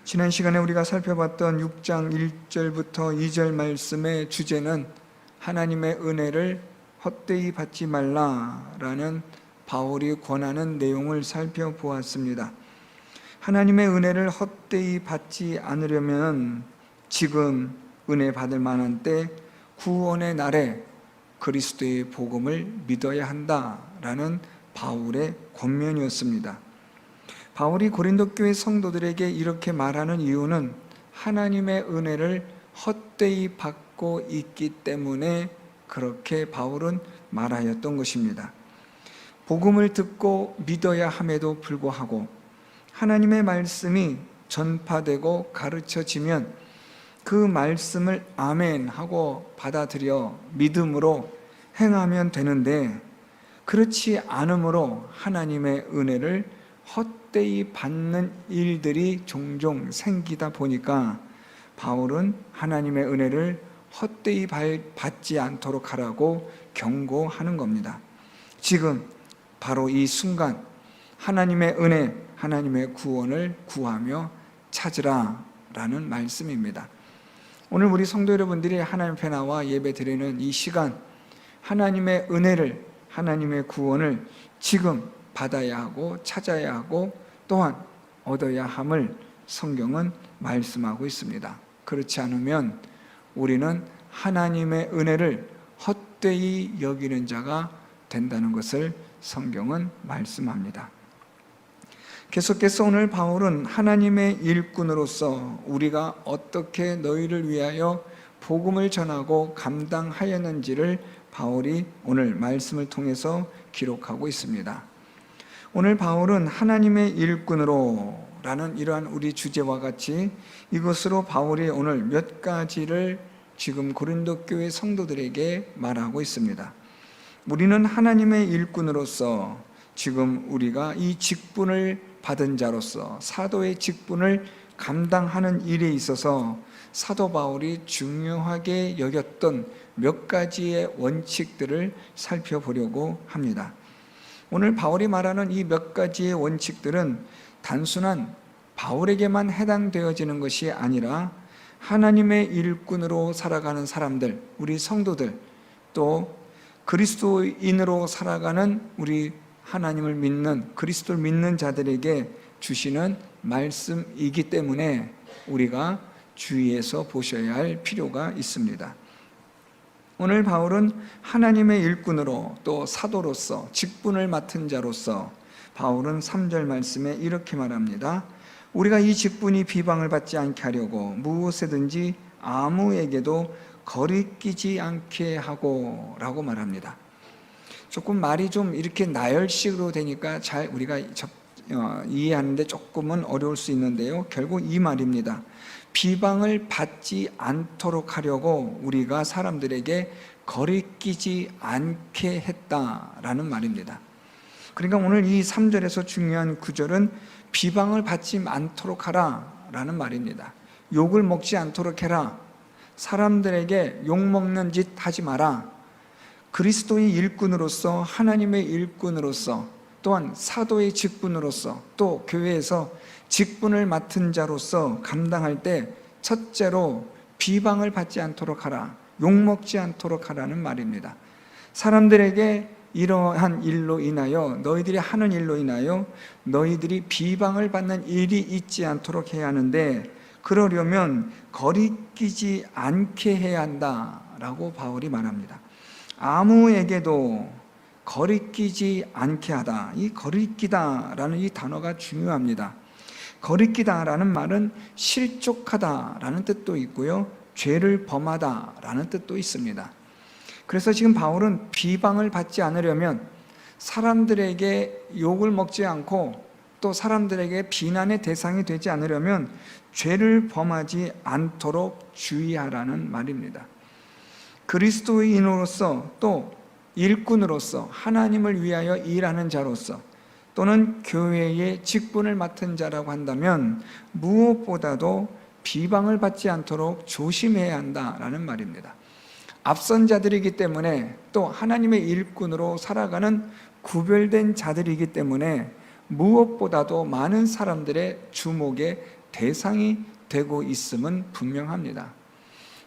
지난 시간에 우리가 살펴봤던 6장 1절부터 2절 말씀의 주제는 하나님의 은혜를 헛되이 받지 말라라는 바울이 권하는 내용을 살펴보았습니다. 하나님의 은혜를 헛되이 받지 않으려면 지금 은혜 받을 만한 때 구원의 날에 그리스도의 복음을 믿어야 한다라는 바울의 권면이었습니다. 바울이 고린도 교회 성도들에게 이렇게 말하는 이유는 하나님의 은혜를 헛되이 받고 있기 때문에 그렇게 바울은 말하였던 것입니다. 복음을 듣고 믿어야 함에도 불구하고 하나님의 말씀이 전파되고 가르쳐지면 그 말씀을 아멘 하고 받아들여 믿음으로 행하면 되는데, 그렇지 않으므로 하나님의 은혜를 헛되이 받는 일들이 종종 생기다 보니까 바울은 하나님의 은혜를 헛되이 받지 않도록 하라고 경고하는 겁니다. 지금 바로 이 순간 하나님의 은혜, 하나님의 구원을 구하며 찾으라 라는 말씀입니다. 오늘 우리 성도 여러분들이 하나님 앞에 나와 예배 드리는 이 시간, 하나님의 은혜를, 하나님의 구원을 지금 받아야 하고 찾아야 하고 또한 얻어야 함을 성경은 말씀하고 있습니다. 그렇지 않으면 우리는 하나님의 은혜를 헛되이 여기는 자가 된다는 것을 성경은 말씀합니다. 계속해서 오늘 바울은 하나님의 일꾼으로서 우리가 어떻게 너희를 위하여 복음을 전하고 감당하였는지를 바울이 오늘 말씀을 통해서 기록하고 있습니다. 오늘 바울은 하나님의 일꾼으로 라는 이러한 우리 주제와 같이 이것으로 바울이 오늘 몇 가지를 지금 고린도 교회 성도들에게 말하고 있습니다. 우리는 하나님의 일꾼으로서 지금 우리가 이 직분을 받은 자로서 사도의 직분을 감당하는 일에 있어서 사도 바울이 중요하게 여겼던 몇 가지의 원칙들을 살펴보려고 합니다. 오늘 바울이 말하는 이 몇 가지의 원칙들은 단순한 바울에게만 해당되어지는 것이 아니라 하나님의 일꾼으로 살아가는 사람들, 우리 성도들, 또 그리스도인으로 살아가는 우리 하나님을 믿는, 그리스도를 믿는 자들에게 주시는 말씀이기 때문에 우리가 주의해서 보셔야 할 필요가 있습니다. 오늘 바울은 하나님의 일꾼으로 또 사도로서 직분을 맡은 자로서 바울은 3절 말씀에 이렇게 말합니다. 우리가 이 직분이 비방을 받지 않게 하려고 무엇에든지 아무에게도 거리끼지 않게 하고 라고 말합니다. 조금 말이 좀 이렇게 나열식으로 되니까 잘 우리가 이해하는데 조금은 어려울 수 있는데요, 결국 이 말입니다. 비방을 받지 않도록 하려고 우리가 사람들에게 거리끼지 않게 했다라는 말입니다. 그러니까 오늘 이 3절에서 중요한 구절은 비방을 받지 않도록 하라 라는 말입니다. 욕을 먹지 않도록 해라, 사람들에게 욕먹는 짓 하지 마라, 그리스도의 일꾼으로서, 하나님의 일꾼으로서, 또한 사도의 직분으로서, 또 교회에서 직분을 맡은 자로서 감당할 때 첫째로 비방을 받지 않도록 하라, 욕먹지 않도록 하라는 말입니다. 사람들에게 이러한 일로 인하여, 너희들이 하는 일로 인하여 너희들이 비방을 받는 일이 있지 않도록 해야 하는데, 그러려면 거리끼지 않게 해야 한다라고 바울이 말합니다. 아무에게도 거리끼지 않게 하다. 이 거리끼다라는 이 단어가 중요합니다. 거리끼다라는 말은 실족하다라는 뜻도 있고요, 죄를 범하다라는 뜻도 있습니다. 그래서 지금 바울은 비방을 받지 않으려면 사람들에게 욕을 먹지 않고 또 사람들에게 비난의 대상이 되지 않으려면 죄를 범하지 않도록 주의하라는 말입니다. 그리스도인으로서 또 일꾼으로서 하나님을 위하여 일하는 자로서 또는 교회의 직분을 맡은 자라고 한다면 무엇보다도 비방을 받지 않도록 조심해야 한다라는 말입니다. 앞선 자들이기 때문에 또 하나님의 일꾼으로 살아가는 구별된 자들이기 때문에 무엇보다도 많은 사람들의 주목에 대상이 되고 있음은 분명합니다.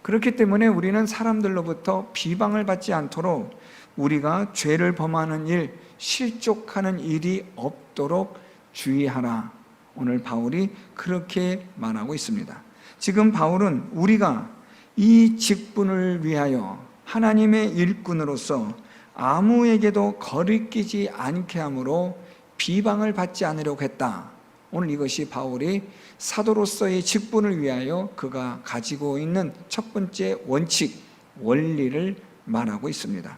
그렇기 때문에 우리는 사람들로부터 비방을 받지 않도록 우리가 죄를 범하는 일, 실족하는 일이 없도록 주의하라. 오늘 바울이 그렇게 말하고 있습니다. 지금 바울은 우리가 이 직분을 위하여 하나님의 일꾼으로서 아무에게도 거리끼지 않게 함으로 비방을 받지 않으려고 했다. 오늘 이것이 바울이 사도로서의 직분을 위하여 그가 가지고 있는 첫 번째 원칙, 원리를 말하고 있습니다.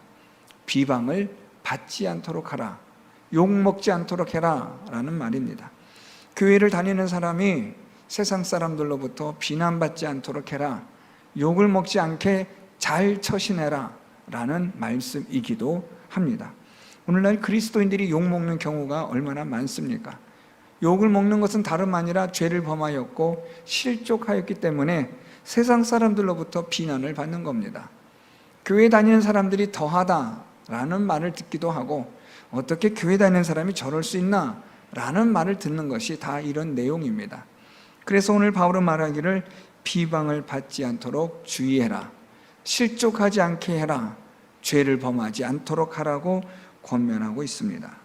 비방을 받지 않도록 하라, 욕먹지 않도록 해라 라는 말입니다. 교회를 다니는 사람이 세상 사람들로부터 비난받지 않도록 해라, 욕을 먹지 않게 잘 처신해라 라는 말씀이기도 합니다. 오늘날 그리스도인들이 욕먹는 경우가 얼마나 많습니까? 욕을 먹는 것은 다름 아니라 죄를 범하였고 실족하였기 때문에 세상 사람들로부터 비난을 받는 겁니다. 교회 다니는 사람들이 더하다 라는 말을 듣기도 하고, 어떻게 교회 다니는 사람이 저럴 수 있나 라는 말을 듣는 것이 다 이런 내용입니다. 그래서 오늘 바울은 말하기를 비방을 받지 않도록 주의해라, 실족하지 않게 해라, 죄를 범하지 않도록 하라고 권면하고 있습니다.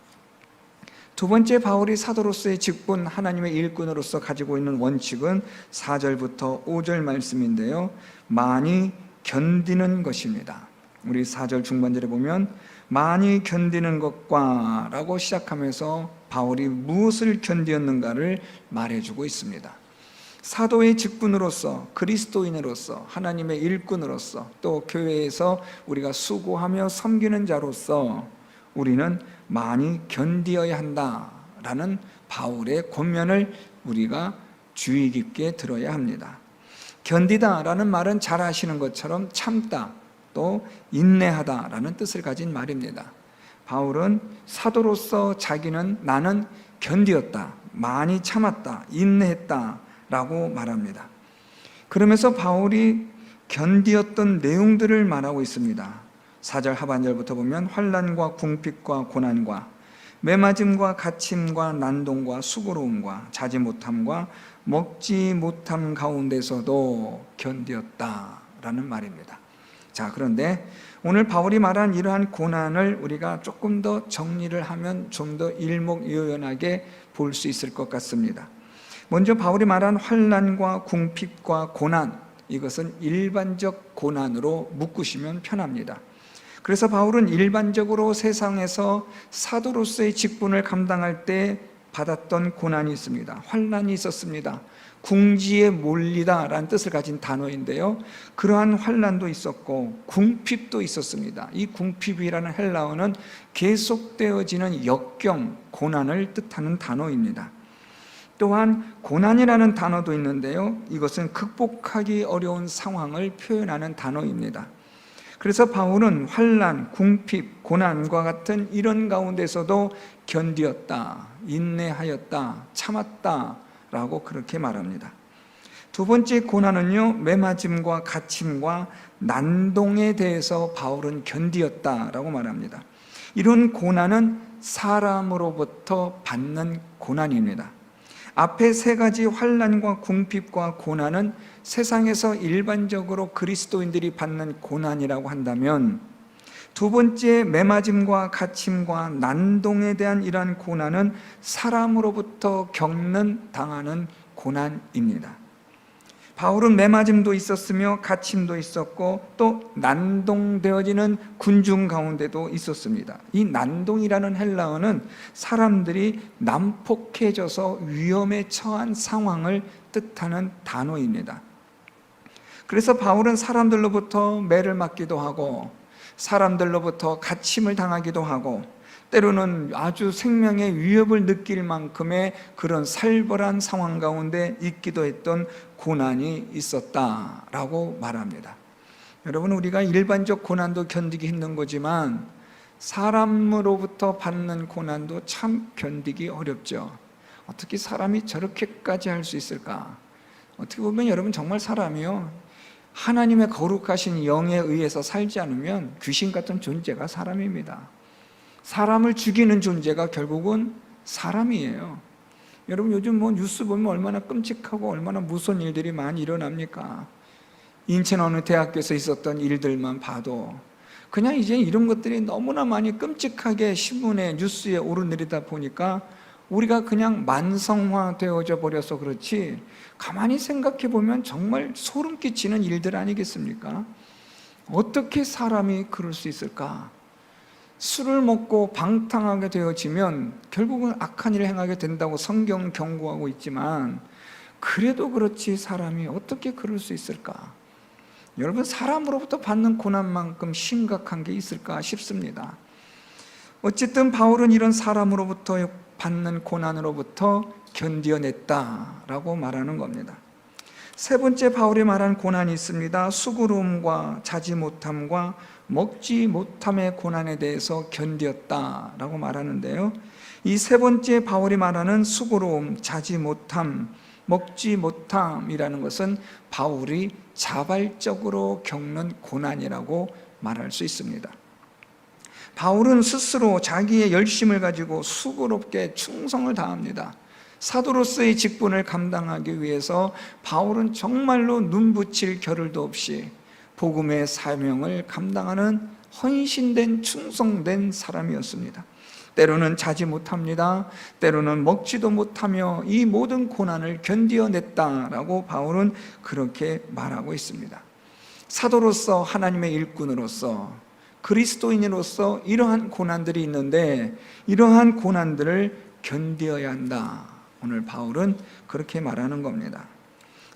두 번째, 바울이 사도로서의 직분, 하나님의 일꾼으로서 가지고 있는 원칙은 4절부터 5절 말씀인데요, 많이 견디는 것입니다. 우리 4절 중반절에 보면 많이 견디는 것과 라고 시작하면서 바울이 무엇을 견디었는가를 말해주고 있습니다. 사도의 직분으로서, 그리스도인으로서, 하나님의 일꾼으로서, 또 교회에서 우리가 수고하며 섬기는 자로서 우리는 많이 견디어야 한다라는 바울의 권면을 우리가 주의 깊게 들어야 합니다. 견디다라는 말은 잘 아시는 것처럼 참다, 또 인내하다라는 뜻을 가진 말입니다. 바울은 사도로서 자기는 나는 견디었다, 많이 참았다, 인내했다 라고 말합니다. 그러면서 바울이 견디었던 내용들을 말하고 있습니다. 4절 하반절부터 보면 환난과 궁핍과 고난과 매맞음과 갇힘과 난동과 수고로움과 자지 못함과 먹지 못함 가운데서도 견디었다라는 말입니다. 자, 그런데 오늘 바울이 말한 이러한 고난을 우리가 조금 더 정리를 하면 좀 더 일목요연하게 볼 수 있을 것 같습니다. 먼저 바울이 말한 환난과 궁핍과 고난, 이것은 일반적 고난으로 묶으시면 편합니다. 그래서 바울은 일반적으로 세상에서 사도로서의 직분을 감당할 때 받았던 고난이 있습니다. 환난이 있었습니다. 궁지에 몰리다 라는 뜻을 가진 단어인데요, 그러한 환난도 있었고 궁핍도 있었습니다. 이 궁핍이라는 헬라어는 계속되어지는 역경, 고난을 뜻하는 단어입니다. 또한 고난이라는 단어도 있는데요, 이것은 극복하기 어려운 상황을 표현하는 단어입니다. 그래서 바울은 환난, 궁핍, 고난과 같은 이런 가운데서도 견디었다, 인내하였다, 참았다 라고 그렇게 말합니다. 두 번째 고난은요, 매맞음과 갇힘과 난동에 대해서 바울은 견디었다라고 말합니다. 이런 고난은 사람으로부터 받는 고난입니다. 앞에 세 가지 환난과 궁핍과 고난은 세상에서 일반적으로 그리스도인들이 받는 고난이라고 한다면, 두 번째 매맞음과 갇힘과 난동에 대한 이러한 고난은 사람으로부터 당하는 고난입니다. 바울은 매맞음도 있었으며 갇힘도 있었고 또 난동되어지는 군중 가운데도 있었습니다. 이 난동이라는 헬라어는 사람들이 난폭해져서 위험에 처한 상황을 뜻하는 단어입니다. 그래서 바울은 사람들로부터 매를 맞기도 하고 사람들로부터 갇힘을 당하기도 하고 때로는 아주 생명의 위협을 느낄 만큼의 그런 살벌한 상황 가운데 있기도 했던 고난이 있었다라고 말합니다. 여러분, 우리가 일반적 고난도 견디기 힘든 거지만 사람으로부터 받는 고난도 참 견디기 어렵죠. 어떻게 사람이 저렇게까지 할 수 있을까? 어떻게 보면 여러분, 정말 사람이요, 하나님의 거룩하신 영에 의해서 살지 않으면 귀신 같은 존재가 사람입니다. 사람을 죽이는 존재가 결국은 사람이에요. 여러분 요즘 뭐 뉴스 보면 얼마나 끔찍하고 얼마나 무서운 일들이 많이 일어납니까? 인천 어느 대학교에서 있었던 일들만 봐도 그냥 이제 이런 것들이 너무나 많이 끔찍하게 신문에 뉴스에 오르내리다 보니까 우리가 그냥 만성화 되어져 버려서 그렇지, 가만히 생각해 보면 정말 소름 끼치는 일들 아니겠습니까? 어떻게 사람이 그럴 수 있을까? 술을 먹고 방탕하게 되어지면 결국은 악한 일을 행하게 된다고 성경은 경고하고 있지만, 그래도 그렇지 사람이 어떻게 그럴 수 있을까? 여러분, 사람으로부터 받는 고난만큼 심각한 게 있을까 싶습니다. 어쨌든 바울은 이런 사람으로부터 받는 고난으로부터 견뎌냈다라고 말하는 겁니다. 세 번째 바울이 말한 고난이 있습니다. 수고로움과 자지 못함과 먹지 못함의 고난에 대해서 견디었다라고 말하는데요, 이 세 번째 바울이 말하는 수고로움, 자지 못함, 먹지 못함이라는 것은 바울이 자발적으로 겪는 고난이라고 말할 수 있습니다. 바울은 스스로 자기의 열심을 가지고 수고롭게 충성을 다합니다. 사도로서의 직분을 감당하기 위해서 바울은 정말로 눈붙일 겨를도 없이 복음의 사명을 감당하는 헌신된 충성된 사람이었습니다. 때로는 자지 못합니다. 때로는 먹지도 못하며 이 모든 고난을 견디어냈다라고 바울은 그렇게 말하고 있습니다. 사도로서, 하나님의 일꾼으로서, 그리스도인으로서 이러한 고난들이 있는데 이러한 고난들을 견디어야 한다. 오늘 바울은 그렇게 말하는 겁니다.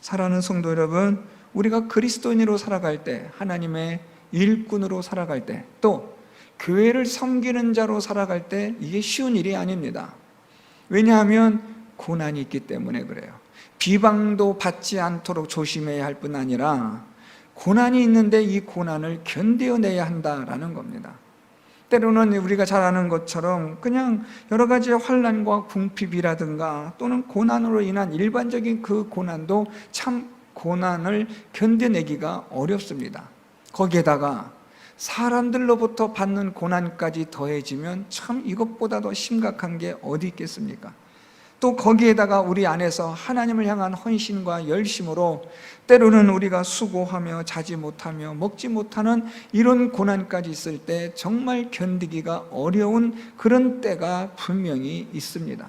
사랑하는 성도 여러분, 우리가 그리스도인으로 살아갈 때, 하나님의 일꾼으로 살아갈 때, 또 교회를 섬기는 자로 살아갈 때 이게 쉬운 일이 아닙니다. 왜냐하면 고난이 있기 때문에 그래요. 비방도 받지 않도록 조심해야 할 뿐 아니라 고난이 있는데 이 고난을 견뎌내야 한다라는 겁니다. 때로는 우리가 잘 아는 것처럼 그냥 여러 가지 환난과 궁핍이라든가 또는 고난으로 인한 일반적인 그 고난도 참 고난을 견뎌내기가 어렵습니다. 거기에다가 사람들로부터 받는 고난까지 더해지면 참 이것보다 더 심각한 게 어디 있겠습니까? 또 거기에다가 우리 안에서 하나님을 향한 헌신과 열심으로 때로는 우리가 수고하며 자지 못하며 먹지 못하는 이런 고난까지 있을 때 정말 견디기가 어려운 그런 때가 분명히 있습니다.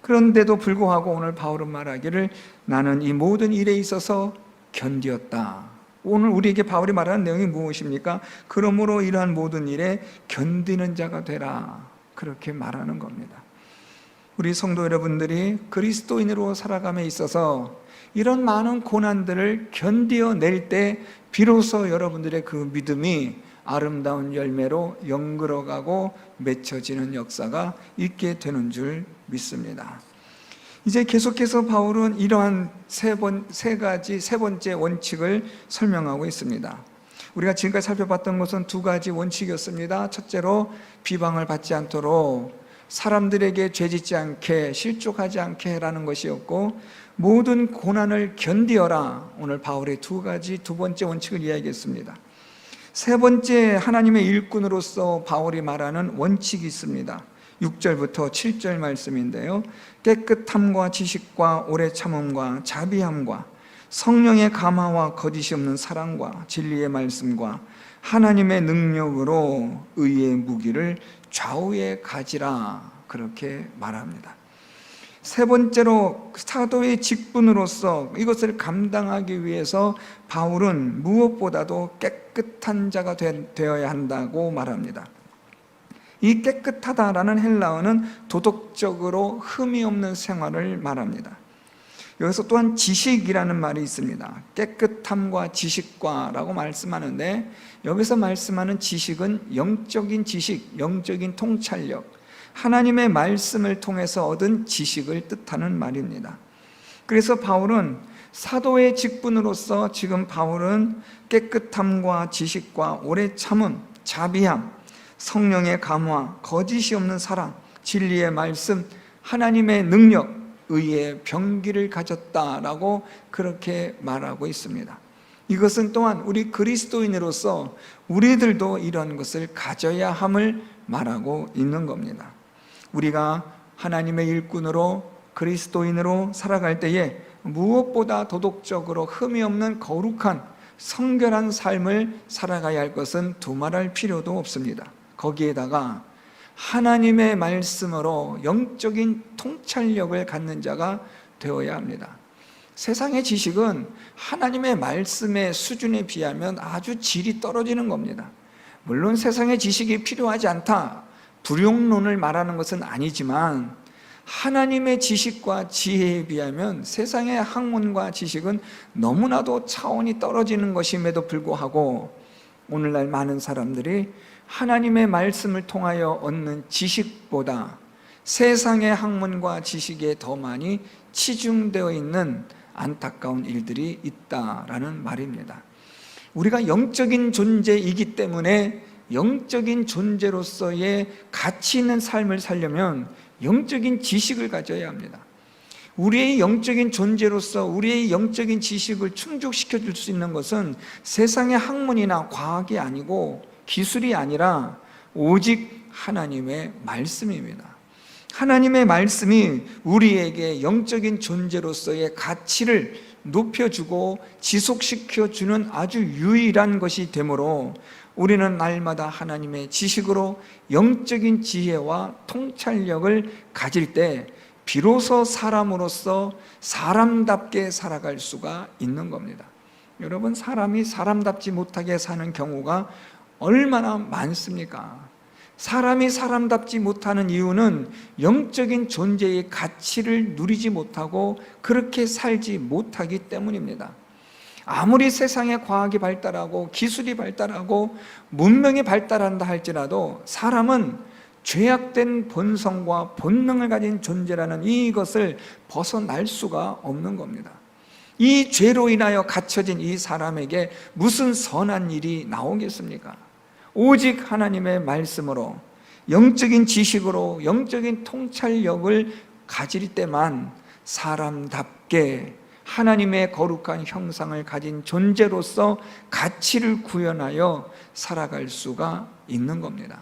그런데도 불구하고 오늘 바울은 말하기를 나는 이 모든 일에 있어서 견디었다. 오늘 우리에게 바울이 말하는 내용이 무엇입니까? 그러므로 이러한 모든 일에 견디는 자가 되라. 그렇게 말하는 겁니다. 우리 성도 여러분들이 그리스도인으로 살아감에 있어서 이런 많은 고난들을 견뎌낼 때 비로소 여러분들의 그 믿음이 아름다운 열매로 연결어가고 맺혀지는 역사가 있게 되는 줄 믿습니다. 이제 계속해서 바울은 이러한 세 번째 원칙을 설명하고 있습니다. 우리가 지금까지 살펴봤던 것은 두 가지 원칙이었습니다. 첫째로 비방을 받지 않도록 사람들에게 죄짓지 않게, 실족하지 않게 해라는 것이었고, 모든 고난을 견디어라. 오늘 바울의 두 번째 원칙을 이야기했습니다. 세 번째, 하나님의 일꾼으로서 바울이 말하는 원칙이 있습니다. 6절부터 7절 말씀인데요, 깨끗함과 지식과 오래 참음과 자비함과 성령의 감화와 거짓이 없는 사랑과 진리의 말씀과 하나님의 능력으로 의의 무기를 좌우에 가지라. 그렇게 말합니다. 세 번째로 사도의 직분으로서 이것을 감당하기 위해서 바울은 무엇보다도 깨끗한 자가 되어야 한다고 말합니다. 이 깨끗하다라는 헬라어는 도덕적으로 흠이 없는 생활을 말합니다. 여기서 또한 지식이라는 말이 있습니다. 깨끗함과 지식과 라고 말씀하는데, 여기서 말씀하는 지식은 영적인 지식, 영적인 통찰력, 하나님의 말씀을 통해서 얻은 지식을 뜻하는 말입니다. 그래서 바울은 사도의 직분으로서 지금 바울은 깨끗함과 지식과 오래 참음, 자비함, 성령의 감화, 거짓이 없는 사랑, 진리의 말씀, 하나님의 능력, 의의 병기를 가졌다라고 그렇게 말하고 있습니다. 이것은 또한 우리 그리스도인으로서 우리들도 이런 것을 가져야 함을 말하고 있는 겁니다. 우리가 하나님의 일꾼으로 그리스도인으로 살아갈 때에 무엇보다 도덕적으로 흠이 없는 거룩한 성결한 삶을 살아가야 할 것은 두말할 필요도 없습니다. 거기에다가 하나님의 말씀으로 영적인 통찰력을 갖는 자가 되어야 합니다. 세상의 지식은 하나님의 말씀의 수준에 비하면 아주 질이 떨어지는 겁니다. 물론 세상의 지식이 필요하지 않다, 불용론을 말하는 것은 아니지만 하나님의 지식과 지혜에 비하면 세상의 학문과 지식은 너무나도 차원이 떨어지는 것임에도 불구하고 오늘날 많은 사람들이 하나님의 말씀을 통하여 얻는 지식보다 세상의 학문과 지식에 더 많이 치중되어 있는 안타까운 일들이 있다라는 말입니다. 우리가 영적인 존재이기 때문에 영적인 존재로서의 가치 있는 삶을 살려면 영적인 지식을 가져야 합니다. 우리의 영적인 존재로서 우리의 영적인 지식을 충족시켜 줄 수 있는 것은 세상의 학문이나 과학이 아니고 기술이 아니라 오직 하나님의 말씀입니다. 하나님의 말씀이 우리에게 영적인 존재로서의 가치를 높여주고 지속시켜주는 아주 유일한 것이 되므로 우리는 날마다 하나님의 지식으로 영적인 지혜와 통찰력을 가질 때 비로소 사람으로서 사람답게 살아갈 수가 있는 겁니다. 여러분, 사람이 사람답지 못하게 사는 경우가 얼마나 많습니까? 사람이 사람답지 못하는 이유는 영적인 존재의 가치를 누리지 못하고 그렇게 살지 못하기 때문입니다. 아무리 세상의 과학이 발달하고 기술이 발달하고 문명이 발달한다 할지라도 사람은 죄악된 본성과 본능을 가진 존재라는 이것을 벗어날 수가 없는 겁니다. 이 죄로 인하여 갇혀진 이 사람에게 무슨 선한 일이 나오겠습니까? 오직 하나님의 말씀으로 영적인 지식으로 영적인 통찰력을 가질 때만 사람답게 하나님의 거룩한 형상을 가진 존재로서 가치를 구현하여 살아갈 수가 있는 겁니다.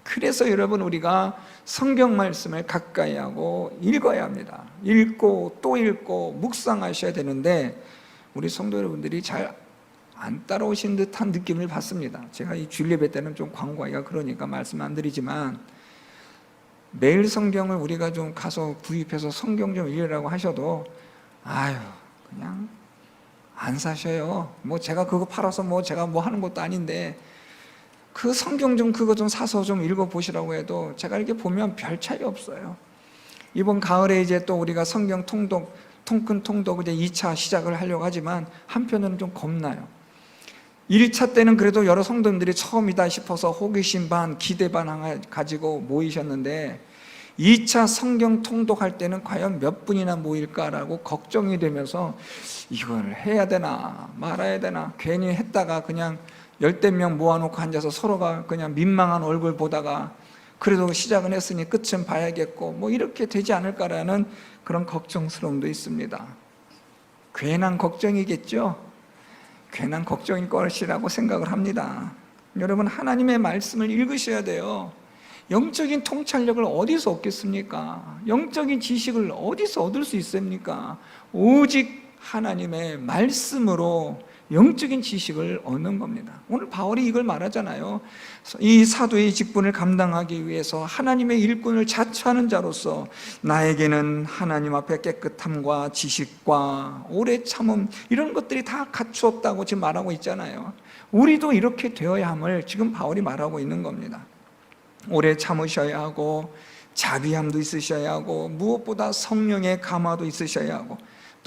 그래서 여러분, 우리가 성경 말씀을 가까이 하고 읽어야 합니다. 읽고 또 읽고 묵상하셔야 되는데 우리 성도 여러분들이 잘 안 따라오신 듯한 느낌을 받습니다. 제가 이 주일 예배 때는 좀 광고하기가 그러니까 말씀 안 드리지만 매일 성경을 우리가 좀 가서 구입해서 성경 좀 읽으라고 하셔도 아유 그냥 안 사셔요. 뭐 제가 그거 팔아서 뭐 제가 뭐 하는 것도 아닌데 그 성경 좀 그거 좀 사서 좀 읽어보시라고 해도 제가 이렇게 보면 별 차이 없어요. 이번 가을에 이제 또 우리가 성경 통큰 통독 이제 2차 시작을 하려고 하지만 한편으로는 좀 겁나요. 1차 때는 그래도 여러 성도님들이 처음이다 싶어서 호기심 반 기대 반 가지고 모이셨는데 2차 성경 통독할 때는 과연 몇 분이나 모일까라고 걱정이 되면서 이걸 해야 되나 말아야 되나 괜히 했다가 그냥 10대 명 모아놓고 앉아서 서로가 그냥 민망한 얼굴 보다가 그래도 시작은 했으니 끝은 봐야겠고 뭐 이렇게 되지 않을까라는 그런 걱정스러움도 있습니다. 괜한 걱정이겠죠? 괜한 걱정일 것이라고 생각을 합니다. 여러분, 하나님의 말씀을 읽으셔야 돼요. 영적인 통찰력을 어디서 얻겠습니까? 영적인 지식을 어디서 얻을 수 있습니까? 오직 하나님의 말씀으로 영적인 지식을 얻는 겁니다. 오늘 바울이 이걸 말하잖아요. 이 사도의 직분을 감당하기 위해서 하나님의 일꾼을 자처하는 자로서 나에게는 하나님 앞에 깨끗함과 지식과 오래 참음 이런 것들이 다 갖추었다고 지금 말하고 있잖아요. 우리도 이렇게 되어야 함을 지금 바울이 말하고 있는 겁니다. 오래 참으셔야 하고 자비함도 있으셔야 하고 무엇보다 성령의 감화도 있으셔야 하고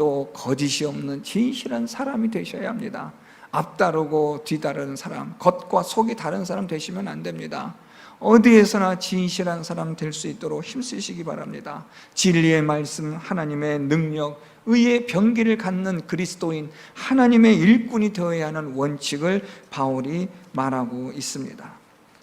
또 거짓이 없는 진실한 사람이 되셔야 합니다. 앞다르고 뒤다른 사람, 겉과 속이 다른 사람 되시면 안 됩니다. 어디에서나 진실한 사람 될 수 있도록 힘쓰시기 바랍니다. 진리의 말씀, 하나님의 능력, 의의 병기를 갖는 그리스도인, 하나님의 일꾼이 되어야 하는 원칙을 바울이 말하고 있습니다.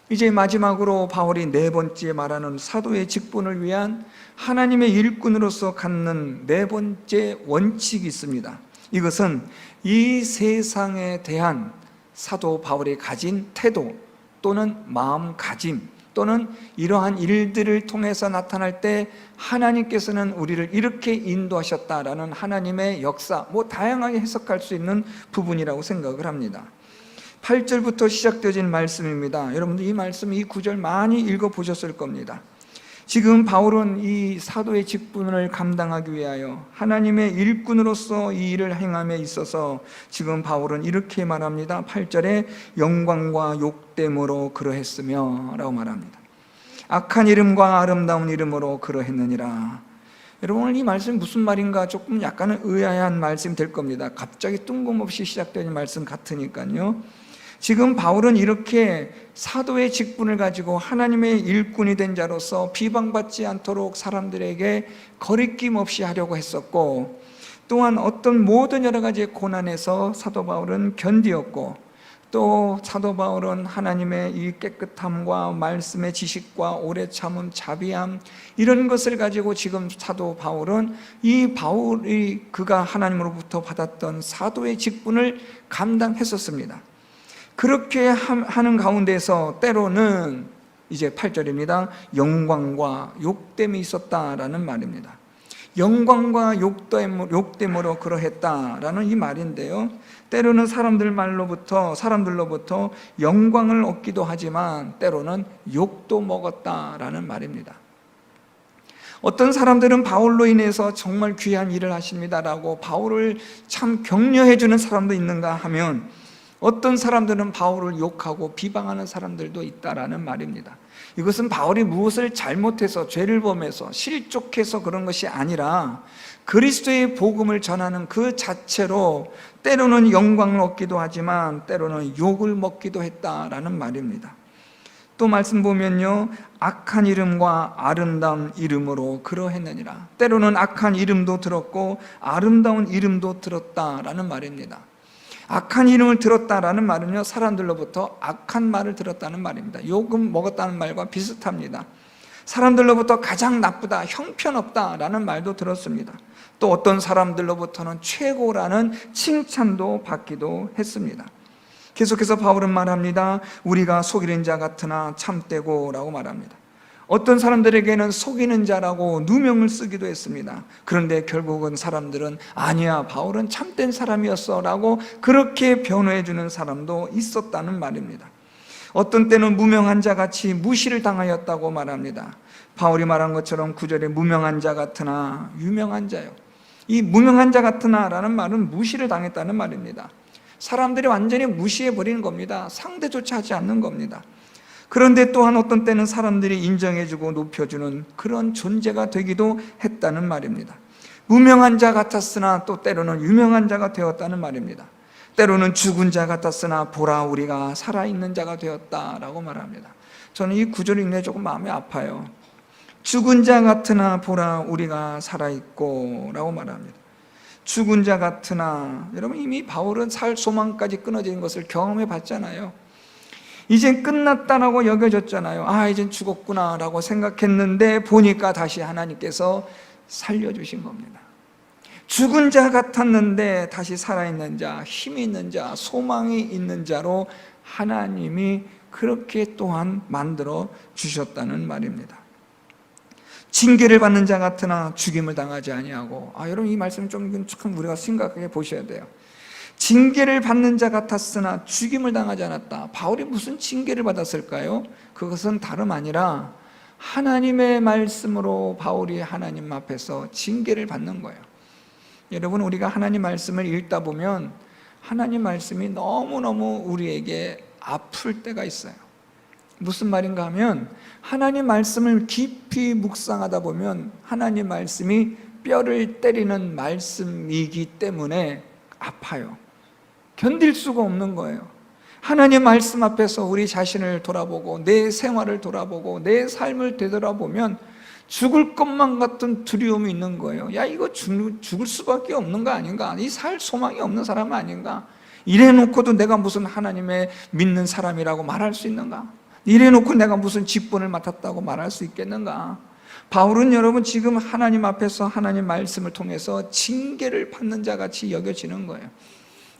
이제 마지막으로 바울이 네 번째 말하는 사도의 직분을 위한 하나님의 일꾼으로서 갖는 네 번째 원칙이 있습니다. 이것은 이 세상에 대한 사도 바울이 가진 태도 또는 마음가짐 또는 이러한 일들을 통해서 나타날 때 하나님께서는 우리를 이렇게 인도하셨다라는 하나님의 역사, 다양하게 해석할 수 있는 부분이라고 생각을 합니다. 8절부터 시작되어진 말씀입니다. 여러분들 이 말씀, 이 구절 많이 읽어보셨을 겁니다. 지금 바울은 이 사도의 직분을 감당하기 위하여 하나님의 일꾼으로서 이 일을 행함에 있어서 지금 바울은 이렇게 말합니다. 8절에 영광과 욕됨으로 그러했으며 라고 말합니다. 악한 이름과 아름다운 이름으로 그러했느니라. 여러분, 오늘 이 말씀이 무슨 말인가 조금 약간은 의아한 말씀이 될 겁니다. 갑자기 뜬금없이 시작된 말씀 같으니까요. 지금 바울은 이렇게 사도의 직분을 가지고 하나님의 일꾼이 된 자로서 비방받지 않도록 사람들에게 거리낌 없이 하려고 했었고, 또한 어떤 모든 여러 가지의 고난에서 사도 바울은 견디었고, 또 사도 바울은 하나님의 이 깨끗함과 말씀의 지식과 오래 참음, 자비함, 이런 것을 가지고 지금 사도 바울은 그가 하나님으로부터 받았던 사도의 직분을 감당했었습니다. 그렇게 하는 가운데서 때로는 이제 8절입니다. 영광과 욕됨이 있었다라는 말입니다. 영광과 욕됨으로 그러했다라는 이 말인데요, 때로는 사람들로부터 영광을 얻기도 하지만 때로는 욕도 먹었다라는 말입니다. 어떤 사람들은 바울로 인해서 정말 귀한 일을 하십니다라고 바울을 참 격려해 주는 사람도 있는가 하면, 어떤 사람들은 바울을 욕하고 비방하는 사람들도 있다라는 말입니다. 이것은 바울이 무엇을 잘못해서 죄를 범해서 실족해서 그런 것이 아니라 그리스도의 복음을 전하는 그 자체로 때로는 영광을 얻기도 하지만 때로는 욕을 먹기도 했다라는 말입니다. 또 말씀 보면요, 악한 이름과 아름다운 이름으로 그러했느니라. 때로는 악한 이름도 들었고 아름다운 이름도 들었다라는 말입니다. 악한 이름을 들었다라는 말은요, 사람들로부터 악한 말을 들었다는 말입니다. 욕은 먹었다는 말과 비슷합니다. 사람들로부터 가장 나쁘다, 형편없다라는 말도 들었습니다. 또 어떤 사람들로부터는 최고라는 칭찬도 받기도 했습니다. 계속해서 바울은 말합니다. 우리가 속이는 자 같으나 참되고 라고 말합니다. 어떤 사람들에게는 속이는 자라고 누명을 쓰기도 했습니다. 그런데 결국은 사람들은 아니야, 바울은 참된 사람이었어 라고 그렇게 변호해 주는 사람도 있었다는 말입니다. 어떤 때는 무명한 자같이 무시를 당하였다고 말합니다. 바울이 말한 것처럼 9절에 무명한 자 같으나 유명한 자요. 이 무명한 자 같으나 라는 말은 무시를 당했다는 말입니다. 사람들이 완전히 무시해버리는 겁니다. 상대조차 하지 않는 겁니다. 그런데 또한 어떤 때는 사람들이 인정해주고 높여주는 그런 존재가 되기도 했다는 말입니다. 무명한 자 같았으나 또 때로는 유명한 자가 되었다는 말입니다. 때로는 죽은 자 같았으나 보라 우리가 살아있는 자가 되었다라고 말합니다. 저는 이 구절을 읽는 게 조금 마음이 아파요. 죽은 자 같으나 보라 우리가 살아있고 라고 말합니다. 죽은 자 같으나, 여러분 이미 바울은 살 소망까지 끊어진 것을 경험해 봤잖아요. 이젠 끝났다라고 여겨졌잖아요. 이젠 죽었구나 라고 생각했는데 보니까 다시 하나님께서 살려주신 겁니다. 죽은 자 같았는데 다시 살아있는 자, 힘이 있는 자, 소망이 있는 자로 하나님이 그렇게 또한 만들어 주셨다는 말입니다. 징계를 받는 자 같으나 죽임을 당하지 아니하고, 여러분 이 말씀 좀 우리가 심각하게 보셔야 돼요. 징계를 받는 자 같았으나 죽임을 당하지 않았다. 바울이 무슨 징계를 받았을까요? 그것은 다름 아니라 하나님의 말씀으로 바울이 하나님 앞에서 징계를 받는 거예요. 여러분, 우리가 하나님 말씀을 읽다 보면 하나님 말씀이 너무너무 우리에게 아플 때가 있어요. 무슨 말인가 하면, 하나님 말씀을 깊이 묵상하다 보면 하나님 말씀이 뼈를 때리는 말씀이기 때문에 아파요. 견딜 수가 없는 거예요. 하나님 말씀 앞에서 우리 자신을 돌아보고 내 생활을 돌아보고 내 삶을 되돌아보면 죽을 것만 같은 두려움이 있는 거예요. 이거 죽을 수밖에 없는 거 아닌가? 이 살 소망이 없는 사람 아닌가? 이래놓고도 내가 무슨 하나님의 믿는 사람이라고 말할 수 있는가? 이래놓고 내가 무슨 직분을 맡았다고 말할 수 있겠는가? 바울은 여러분 지금 하나님 앞에서 하나님 말씀을 통해서 징계를 받는 자같이 여겨지는 거예요.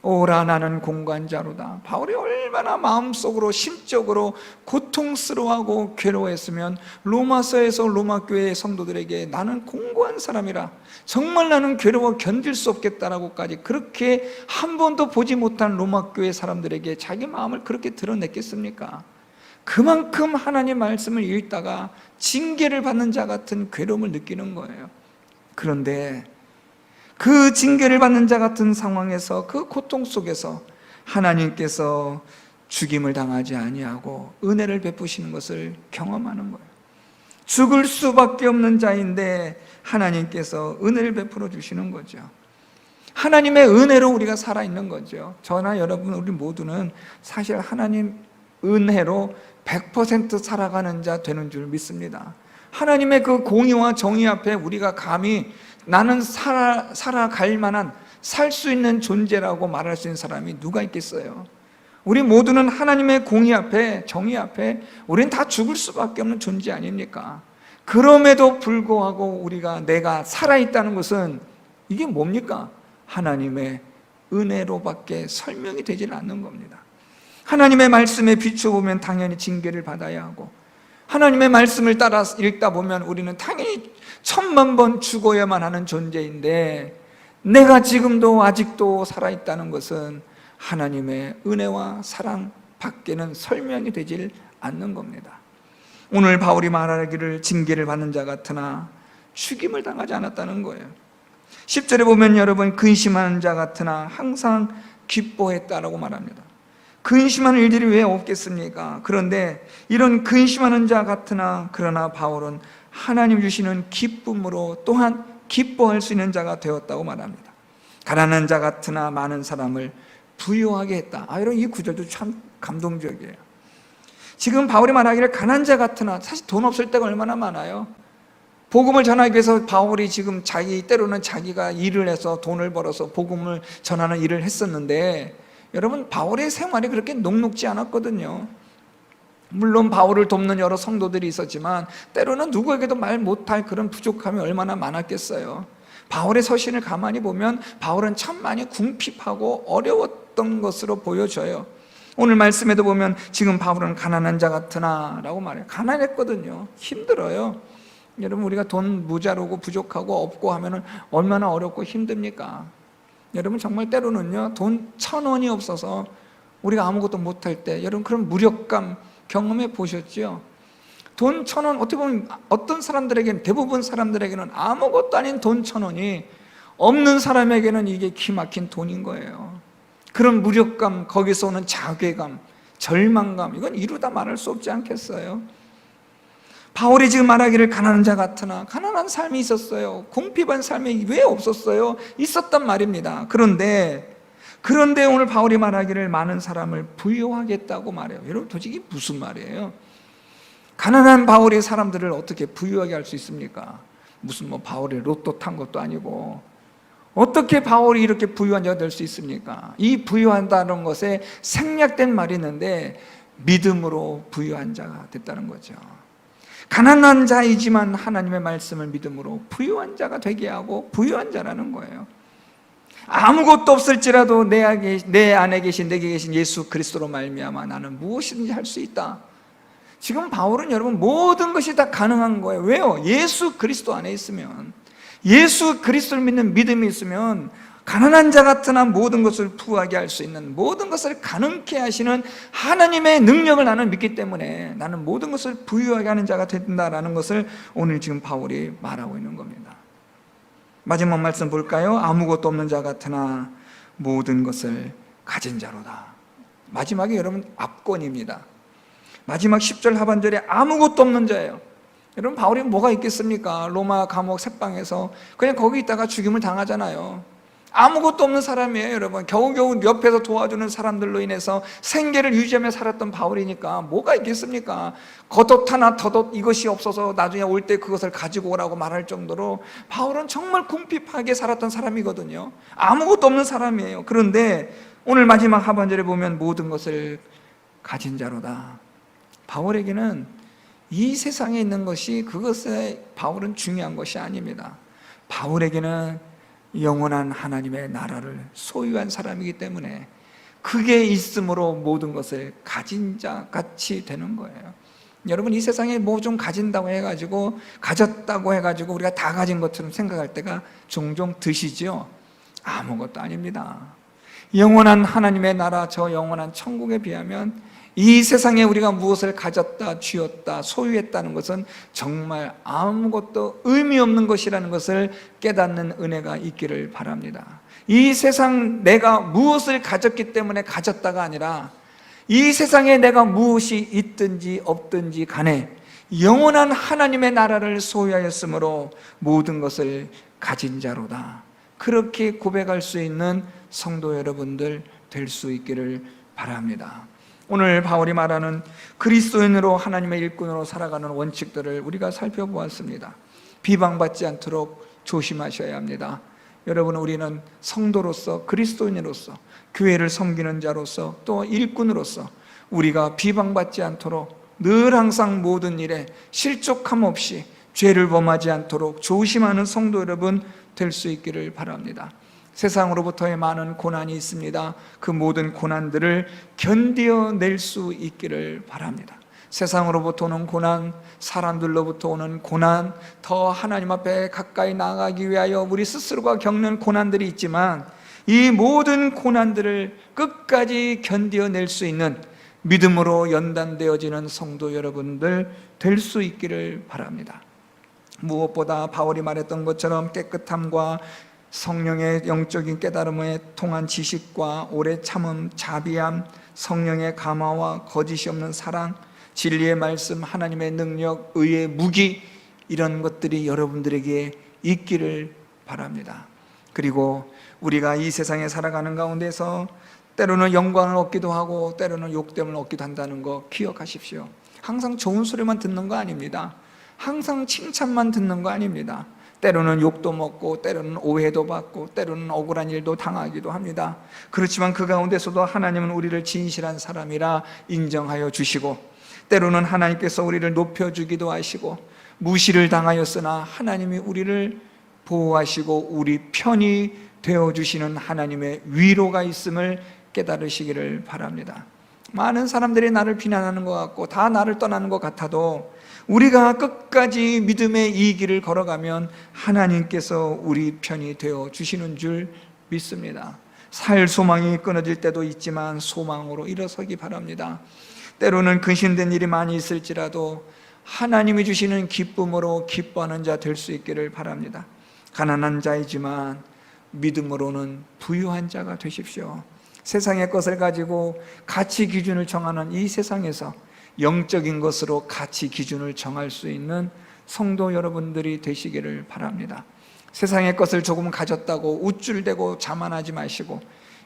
오라 나는 공고한 자로다. 바울이 얼마나 마음속으로 심적으로 고통스러워하고 괴로워했으면 로마서에서 로마 교회의 성도들에게 나는 공고한 사람이라, 정말 나는 괴로워 견딜 수 없겠다라고까지 그렇게 한 번도 보지 못한 로마 교회 사람들에게 자기 마음을 그렇게 드러냈겠습니까? 그만큼 하나님 말씀을 읽다가 징계를 받는 자 같은 괴로움을 느끼는 거예요. 그런데 그 징계를 받는 자 같은 상황에서, 그 고통 속에서 하나님께서 죽임을 당하지 아니하고 은혜를 베푸시는 것을 경험하는 거예요. 죽을 수밖에 없는 자인데 하나님께서 은혜를 베풀어 주시는 거죠. 하나님의 은혜로 우리가 살아있는 거죠. 저나 여러분 우리 모두는 사실 하나님 은혜로 100% 살아가는 자 되는 줄 믿습니다. 하나님의 그 공의와 정의 앞에 우리가 감히 나는 살아갈 만한, 살 수 있는 존재라고 말할 수 있는 사람이 누가 있겠어요? 우리 모두는 하나님의 공의 앞에, 정의 앞에 우리는 다 죽을 수밖에 없는 존재 아닙니까? 그럼에도 불구하고 우리가 내가 살아있다는 것은 이게 뭡니까? 하나님의 은혜로밖에 설명이 되지는 않는 겁니다. 하나님의 말씀에 비춰보면 당연히 징계를 받아야 하고, 하나님의 말씀을 따라 읽다 보면 우리는 당연히 1000만 번 죽어야만 하는 존재인데, 내가 지금도 아직도 살아있다는 것은 하나님의 은혜와 사랑 밖에는 설명이 되질 않는 겁니다. 오늘 바울이 말하기를 징계를 받는 자 같으나 죽임을 당하지 않았다는 거예요. 10절에 보면 여러분, 근심하는 자 같으나 항상 기뻐했다라고 말합니다. 근심하는 일들이 왜 없겠습니까? 그런데 이런 근심하는 자 같으나, 그러나 바울은 하나님 주시는 기쁨으로 또한 기뻐할 수 있는 자가 되었다고 말합니다. 가난한 자 같으나 많은 사람을 부유하게 했다. 이런 이 구절도 참 감동적이에요. 지금 바울이 말하기를 가난한 자 같으나, 사실 돈 없을 때가 얼마나 많아요. 복음을 전하기 위해서 바울이 지금 때로는 자기가 일을 해서 돈을 벌어서 복음을 전하는 일을 했었는데, 여러분 바울의 생활이 그렇게 녹록지 않았거든요. 물론 바울을 돕는 여러 성도들이 있었지만 때로는 누구에게도 말 못할 그런 부족함이 얼마나 많았겠어요. 바울의 서신을 가만히 보면 바울은 참 많이 궁핍하고 어려웠던 것으로 보여져요. 오늘 말씀에도 보면 지금 바울은 가난한 자 같으나 라고 말해요. 가난했거든요. 힘들어요. 여러분 우리가 돈 모자르고 부족하고 없고 하면 얼마나 어렵고 힘듭니까? 여러분 정말 때로는요, 돈 1000원이 없어서 우리가 아무것도 못할 때 여러분 그런 무력감 경험해 보셨죠? 돈 1000원, 어떻게 보면 어떤 사람들에게는, 대부분 사람들에게는 아무것도 아닌 돈 1000원이 없는 사람에게는 이게 기막힌 돈인 거예요. 그런 무력감, 거기서 오는 자괴감, 절망감, 이건 이루다 말할 수 없지 않겠어요? 바울이 지금 말하기를 가난한 자 같으나, 가난한 삶이 있었어요. 궁핍한 삶이 왜 없었어요? 있었단 말입니다. 그런데 오늘 바울이 말하기를 많은 사람을 부유하겠다고 말해요. 여러분 도대체 이게 무슨 말이에요? 가난한 바울이 사람들을 어떻게 부유하게 할 수 있습니까? 무슨 바울이 로또 탄 것도 아니고 어떻게 바울이 이렇게 부유한 자가 될 수 있습니까? 이 부유한다는 것에 생략된 말이 있는데, 믿음으로 부유한 자가 됐다는 거죠. 가난한 자이지만 하나님의 말씀을 믿음으로 부유한 자가 되게 하고, 부유한 자라는 거예요. 아무것도 없을지라도 내 안에 계신, 내게 계신 예수 그리스도로 말미암아 나는 무엇이든지 할 수 있다. 지금 바울은 여러분 모든 것이 다 가능한 거예요. 왜요? 예수 그리스도 안에 있으면, 예수 그리스도를 믿는 믿음이 있으면 가난한 자 같으나 모든 것을 부하게 할 수 있는, 모든 것을 가능케 하시는 하나님의 능력을 나는 믿기 때문에 나는 모든 것을 부유하게 하는 자가 된다라는 것을 오늘 지금 바울이 말하고 있는 겁니다. 마지막 말씀 볼까요? 아무것도 없는 자 같으나 모든 것을 가진 자로다. 마지막에 여러분 압권입니다. 마지막 10절 하반절에 아무것도 없는 자예요. 여러분 바울이 뭐가 있겠습니까? 로마 감옥 새방에서 그냥 거기 있다가 죽임을 당하잖아요. 아무것도 없는 사람이에요. 여러분 겨우겨우 옆에서 도와주는 사람들로 인해서 생계를 유지하며 살았던 바울이니까 뭐가 있겠습니까? 겉옷 하나 덧옷 이것이 없어서 나중에 올 때 그것을 가지고 오라고 말할 정도로 바울은 정말 궁핍하게 살았던 사람이거든요. 아무것도 없는 사람이에요. 그런데 오늘 마지막 하반절에 보면 모든 것을 가진 자로다. 바울에게는 이 세상에 있는 것이, 그것에 바울은 중요한 것이 아닙니다. 바울에게는 영원한 하나님의 나라를 소유한 사람이기 때문에 그게 있음으로 모든 것을 가진 자 같이 되는 거예요. 여러분, 이 세상에 뭐 좀 가진다고 해가지고, 가졌다고 해가지고 우리가 다 가진 것처럼 생각할 때가 종종 드시죠? 아무것도 아닙니다. 영원한 하나님의 나라, 저 영원한 천국에 비하면 이 세상에 우리가 무엇을 가졌다, 쥐었다, 소유했다는 것은 정말 아무것도 의미 없는 것이라는 것을 깨닫는 은혜가 있기를 바랍니다. 이 세상 내가 무엇을 가졌기 때문에 가졌다가 아니라, 이 세상에 내가 무엇이 있든지 없든지 간에 영원한 하나님의 나라를 소유하였으므로 모든 것을 가진 자로다. 그렇게 고백할 수 있는 성도 여러분들 될 수 있기를 바랍니다. 오늘 바울이 말하는 그리스도인으로 하나님의 일꾼으로 살아가는 원칙들을 우리가 살펴보았습니다. 비방받지 않도록 조심하셔야 합니다. 여러분, 우리는 성도로서, 그리스도인으로서, 교회를 섬기는 자로서, 또 일꾼으로서 우리가 비방받지 않도록 늘 항상 모든 일에 실족함 없이 죄를 범하지 않도록 조심하는 성도 여러분 될 수 있기를 바랍니다. 세상으로부터의 많은 고난이 있습니다. 그 모든 고난들을 견뎌낼 수 있기를 바랍니다. 세상으로부터 오는 고난, 사람들로부터 오는 고난, 더 하나님 앞에 가까이 나아가기 위하여 우리 스스로가 겪는 고난들이 있지만, 이 모든 고난들을 끝까지 견뎌낼 수 있는 믿음으로 연단되어지는 성도 여러분들 될 수 있기를 바랍니다. 무엇보다 바울이 말했던 것처럼 깨끗함과 성령의 영적인 깨달음에 통한 지식과 오래 참음, 자비함, 성령의 감화와 거짓이 없는 사랑, 진리의 말씀, 하나님의 능력, 의의 무기, 이런 것들이 여러분들에게 있기를 바랍니다. 그리고 우리가 이 세상에 살아가는 가운데서 때로는 영광을 얻기도 하고 때로는 욕됨을 얻기도 한다는 거 기억하십시오. 항상 좋은 소리만 듣는 거 아닙니다. 항상 칭찬만 듣는 거 아닙니다. 때로는 욕도 먹고 때로는 오해도 받고 때로는 억울한 일도 당하기도 합니다. 그렇지만 그 가운데서도 하나님은 우리를 진실한 사람이라 인정하여 주시고, 때로는 하나님께서 우리를 높여주기도 하시고, 무시를 당하였으나 하나님이 우리를 보호하시고 우리 편이 되어주시는 하나님의 위로가 있음을 깨달으시기를 바랍니다. 많은 사람들이 나를 비난하는 것 같고 다 나를 떠나는 것 같아도 우리가 끝까지 믿음의 이 길을 걸어가면 하나님께서 우리 편이 되어주시는 줄 믿습니다. 살 소망이 끊어질 때도 있지만 소망으로 일어서기 바랍니다. 때로는 근심된 일이 많이 있을지라도 하나님이 주시는 기쁨으로 기뻐하는 자 될 수 있기를 바랍니다. 가난한 자이지만 믿음으로는 부유한 자가 되십시오. 세상의 것을 가지고 가치 기준을 정하는 이 세상에서 영적인 것으로 가치 기준을 정할 수 있는 성도 여러분들이 되시기를 바랍니다. 세상의 것을 조금 가졌다고 우쭐대고 자만하지 마시고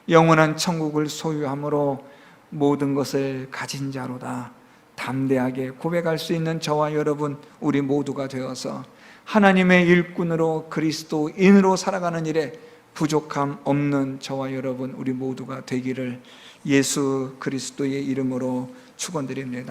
영원한 천국을 소유함으로 모든 것을 가진 자로다 담대하게 고백할 수 있는 저와 여러분, 우리 모두가 되어서 하나님의 일꾼으로 그리스도인으로 살아가는 일에 부족함 없는 저와 여러분, 우리 모두가 되기를 예수 그리스도의 이름으로 축원드립니다.